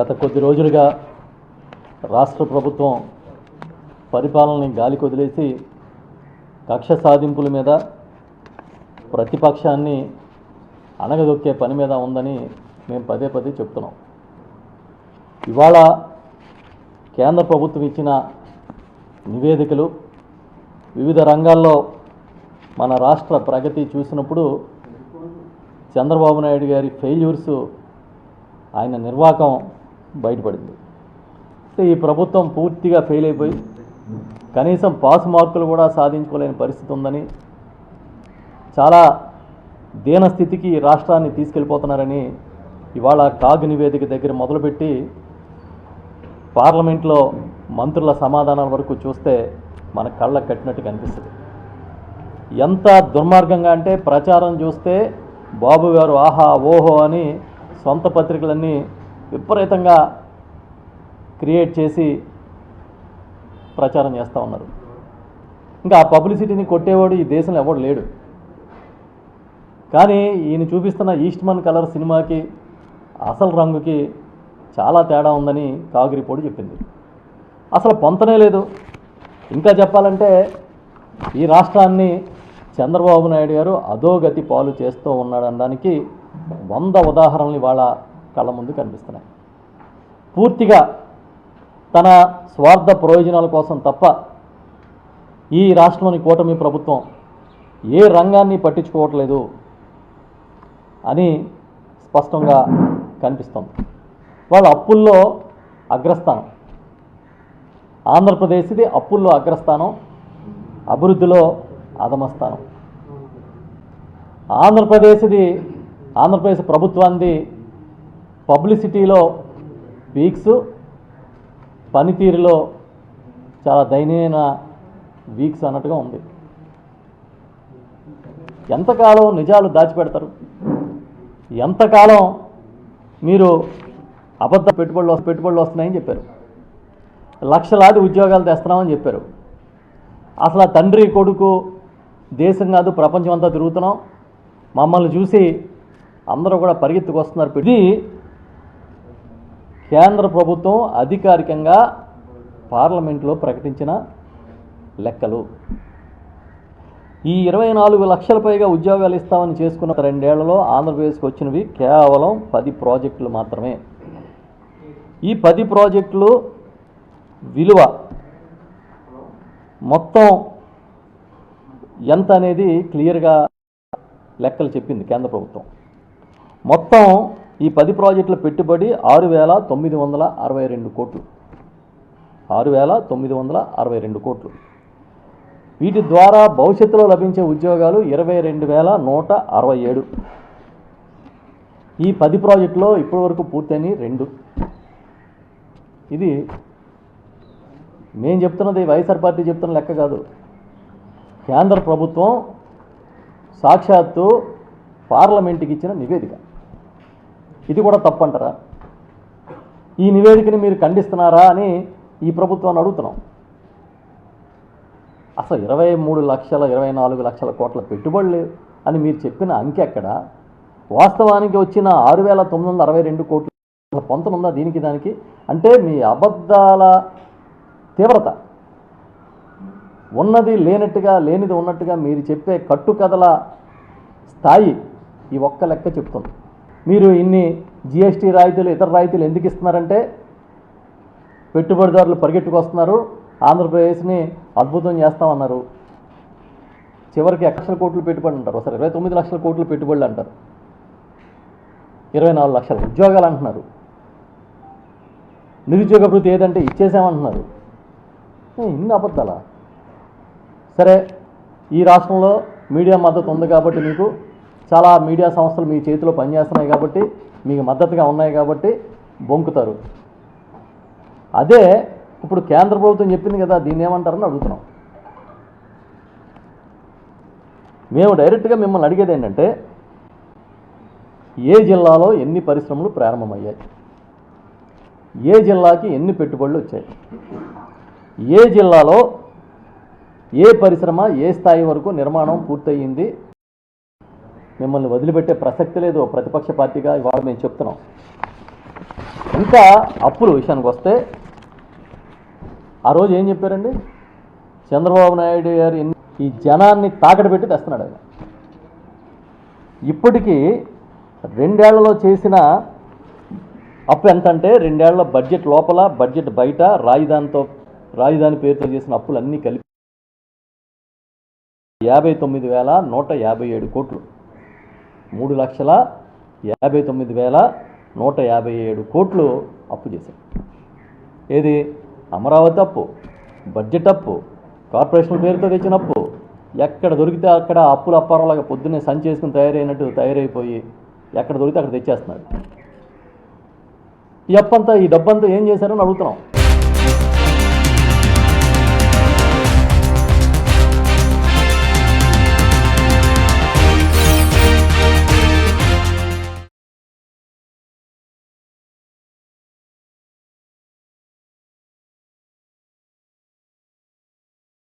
గత కొద్ది రోజులుగా రాష్ట్ర ప్రభుత్వం పరిపాలనని గాలికి వదిలేసి కక్ష సాధింపుల మీద ప్రతిపక్షాన్ని అణగదొక్కే పని మీద ఉందని మేము పదే పదే చెప్తున్నాం. ఇవాళ కేంద్ర ప్రభుత్వం ఇచ్చిన నివేదికలు వివిధ రంగాల్లో మన రాష్ట్ర ప్రగతి చూసినప్పుడు చంద్రబాబు నాయుడు గారి ఫెయిల్యూర్స్, ఆయన నిర్వాకం బయటపడింది. ఈ ప్రభుత్వం పూర్తిగా ఫెయిల్ అయిపోయి కనీసం పాస్ మార్కులు కూడా సాధించుకోలేని పరిస్థితి ఉందని, చాలా దీనస్థితికి రాష్ట్రాన్ని తీసుకెళ్ళిపోతున్నారని ఇవాళ కాగ్ నివేదిక దగ్గర మొదలుపెట్టి పార్లమెంట్లో మంత్రుల సమాధానాల వరకు చూస్తే మన కళ్ళకు కట్టినట్టు కనిపిస్తుంది. ఎంత దుర్మార్గంగా అంటే ప్రచారం చూస్తే బాబు గారు ఆహా ఓహో అని సొంత పత్రికలన్నీ విపరీతంగా క్రియేట్ చేసి ప్రచారం చేస్తూ ఉన్నారు. ఇంకా ఆ పబ్లిసిటీని కొట్టేవాడు ఈ దేశంలో ఎవడు లేడు. కానీ ఈయన చూపిస్తున్న ఈస్ట్మన్ కలర్ సినిమాకి అసలు రంగుకి చాలా తేడా ఉందని కాగ్ రిపోర్ట్ చెప్పింది. అసలు పొంతనే లేదు. ఇంకా చెప్పాలంటే ఈ రాష్ట్రాన్ని చంద్రబాబు నాయుడు గారు అధోగతి పాలు చేస్తూ ఉన్నాడనడానికి 100 ఉదాహరణలు ఇవాళ కళ్ళ ముందు కనిపిస్తున్నాయి. పూర్తిగా తన స్వార్థ ప్రయోజనాల కోసం తప్ప ఈ రాష్ట్రంలోని కూటమి ప్రభుత్వం ఏ రంగాన్ని పట్టించుకోవట్లేదు అని స్పష్టంగా కనిపిస్తుంది. వాళ్ళ అప్పుల్లో అగ్రస్థానం, ఆంధ్రప్రదేశ్ది అప్పుల్లో అగ్రస్థానం, అభివృద్ధిలో అధమస్థానం. ఆంధ్రప్రదేశ్ ప్రభుత్వాన్ని పబ్లిసిటీలో వీక్స్, పనితీరులో చాలా దయనీయమైన వీక్స్ అన్నట్టుగా ఉంది. ఎంతకాలం నిజాలు దాచిపెడతారు? ఎంతకాలం మీరు అబద్ధ పెట్టుబడులు వస్తున్నాయని చెప్పారు, లక్షలాది ఉద్యోగాలు తెస్తున్నామని చెప్పారు. అసలు తండ్రి కొడుకు దేశం కాదు ప్రపంచం అంతా తిరుగుతున్నాం, మమ్మల్ని చూసి అందరూ కూడా పరిగెత్తుకొస్తున్నారు. ఇది కేంద్ర ప్రభుత్వం అధికారికంగా పార్లమెంట్లో ప్రకటించిన లెక్కలు. ఈ 24 లక్షల పైగా ఉద్యోగాలు ఇస్తామని చేసుకున్న 2 ఏళ్లలో ఆంధ్రప్రదేశ్కి వచ్చినవి కేవలం 10 ప్రాజెక్టులు మాత్రమే. ఈ 10 ప్రాజెక్టులు విలువ మొత్తం ఎంత అనేది క్లియర్గా లెక్కలు చెప్పింది కేంద్ర ప్రభుత్వం. మొత్తం ఈ 10 ప్రాజెక్టుల పెట్టుబడి 6,962 కోట్లు. 6,962 కోట్లు. వీటి ద్వారా భవిష్యత్తులో లభించే ఉద్యోగాలు 22,167. ఈ 10 ప్రాజెక్టులో ఇప్పటివరకు పూర్తయినాయి 2. ఇది మేము చెప్తున్నది వైఎస్ఆర్ పార్టీ చెప్తున్న లెక్క కాదు. కేంద్ర ప్రభుత్వం సాక్షాత్తు పార్లమెంటుకి ఇచ్చిన నివేదిక. ఇది కూడా తప్పంటారా? ఈ నివేదికని మీరు ఖండిస్తున్నారా అని ఈ ప్రభుత్వాన్ని అడుగుతున్నాం. అసలు 23,24 లక్షల కోట్ల పెట్టుబడులు అని మీరు చెప్పిన అంకె ఎక్కడ? వాస్తవానికి వచ్చిన 6,962 కోట్ల పొంతనుందా దీనికి దానికి? అంటే మీ అబద్ధాల తీవ్రత, ఉన్నది లేనట్టుగా లేనిది ఉన్నట్టుగా మీరు చెప్పే కట్టుకథల స్థాయి ఈ ఒక్క లెక్క చెప్తుంది. మీరు ఇన్ని జిఎస్టీ రాయితీలు, ఇతర రాయితీలు ఎందుకు ఇస్తున్నారంటే పెట్టుబడిదారులు పరిగెట్టుకొస్తున్నారు, ఆంధ్రప్రదేశ్ని అద్భుతం చేస్తామన్నారు. చివరికి 1 లక్షల కోట్లు పెట్టుబడి అంటారు, ఒకసారి 29 లక్షల కోట్లు పెట్టుబడులు అంటారు, 24 లక్షల ఉద్యోగాలు అంటున్నారు. నిరుద్యోగ భృతి ఏదంటే ఇచ్చేసామంటున్నారు. ఇన్ని అబద్ధాలా? సరే, ఈ రాష్ట్రంలో మీడియా మద్దతు ఉంది కాబట్టి, మీకు చాలా మీడియా సంస్థలు మీ చేతిలో పనిచేస్తున్నాయి కాబట్టి, మీకు మద్దతుగా ఉన్నాయి కాబట్టి బొంకుతారు. అదే ఇప్పుడు కేంద్ర ప్రభుత్వం చెప్పింది కదా, దీన్ని ఏమంటారని అడుగుతున్నాం. మేము డైరెక్ట్గా మిమ్మల్ని అడిగేది ఏంటంటే, ఏ జిల్లాలో ఎన్ని పరిశ్రమలు ప్రారంభమయ్యాయి, ఏ జిల్లాకి ఎన్ని పెట్టుబడులు వచ్చాయి, ఏ జిల్లాలో ఏ పరిశ్రమ ఏ స్థాయి వరకు నిర్మాణం పూర్తయింది? మిమ్మల్ని వదిలిపెట్టే ప్రసక్తి లేదు ప్రతిపక్ష పార్టీగా ఇవాళ మేము చెప్తున్నాం. ఇంకా అప్పుల విషయానికి వస్తే ఆ రోజు ఏం చెప్పారండి? చంద్రబాబు నాయుడు గారు ఈ జనాన్ని తాకట పెట్టి తెస్తున్నాడు ఆయన. ఇప్పటికీ 2 ఏళ్లలో చేసిన అప్పు ఎంత అంటే 2 ఏళ్ల బడ్జెట్ లోపల, బడ్జెట్ బయట, రాజధాని పేరుతో చేసిన అప్పులన్నీ కలిపి 59,157 కోట్లు. 3,59,157 కోట్లు అప్పు చేశారు. ఏది? అమరావతి అప్పు, బడ్జెట్ అప్పు, కార్పొరేషన్ పేరుతో తెచ్చిన అప్పు. ఎక్కడ దొరికితే అక్కడ అప్పుల అప్పారాలాగా పొద్దున్నే సంచి చేసుకుని తయారైపోయి ఎక్కడ దొరికితే అక్కడ తెచ్చేస్తున్నాడు. ఈ డబ్బంతా ఏం చేశారని అడుగుతున్నాం.